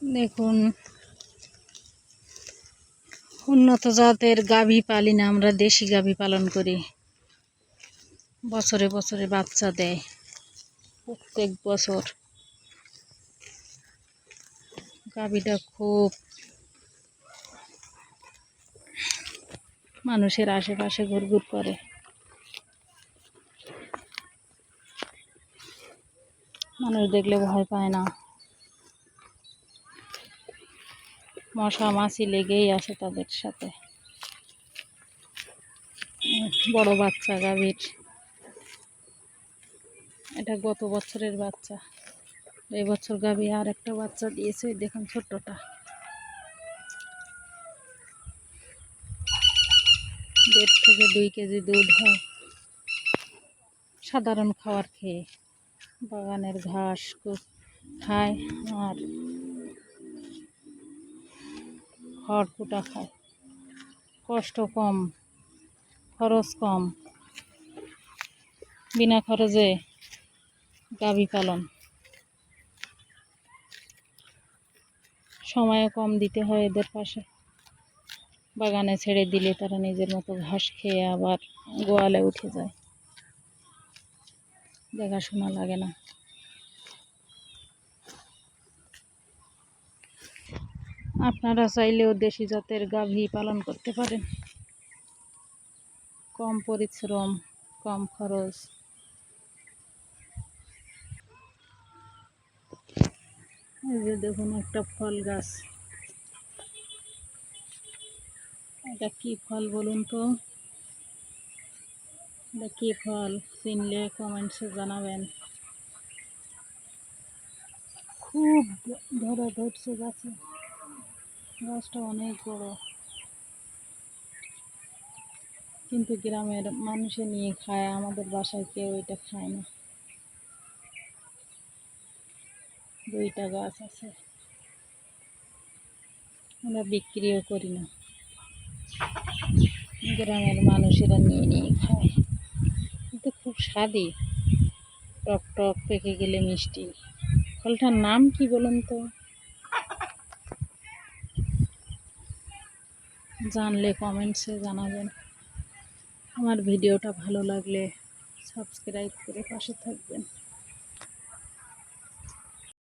দেখুন, উন্নত জাতের গাভী পালি না, আমরা দেশি গাভী পালন করি। বছরে বছরে বাচ্চা দেয় প্রত্যেক বছর। গাভীটা খুব মানুষের আশেপাশে ঘুরঘুর করে। মানুষ দেখলে ভয় পায় না। মশা মাছি লেগেই আছে তাদের সাথে। বড় বাচ্চা গাভীর, এটা গত বছরের বাচ্চা। এই বছর গাভী আর একটা বাচ্চা দিয়েছে, দেখুন ছোট্টটা। 1.5 থেকে 2 কেজি দুধ হয় সাধারণ খাবার খেয়ে। বাগানের ঘাস খায় আর খড় কুটা খায়। কষ্ট কম, খরচ কম, বিনা খরচে গাভী পালন। সময়ও কম দিতে হয় এদের পাশে। বাগানে ছেড়ে দিলে তারা নিজের মতো ঘাস খেয়ে আবার গোয়ালে উঠে যায়, দেখাশোনা লাগে না। আপনারা চাইলেও দেশি জাতের গাভী পালন করতে পারেন। কম পরিশ্রম, কম খরচ। এই যে দেখুন একটা ফল গাছ, এটা কি ফল বলুন তো? এটা কি ফল? চিনলে কমেন্টসে জানাবেন। খুব ধরছে গাছে, গাছটা অনেক বড়, কিন্তু গ্রামের মানুষে নিয়ে খায়, আমাদের বাসায় কেউ এটা খায় না। 2টা গাছ আছে, আমরা বিক্রিও করি না, গ্রামের মানুষেরা নিয়ে নিয়ে খায়। কিন্তু খুব স্বাদই, টক টক, পেকে গেলে মিষ্টি। ফলটার নাম কি বলুন তো? জানলে কমেন্টসে জানাবেন। আমার ভিডিওটা ভালো লাগলে সাবস্ক্রাইব করে পাশে থাকবেন।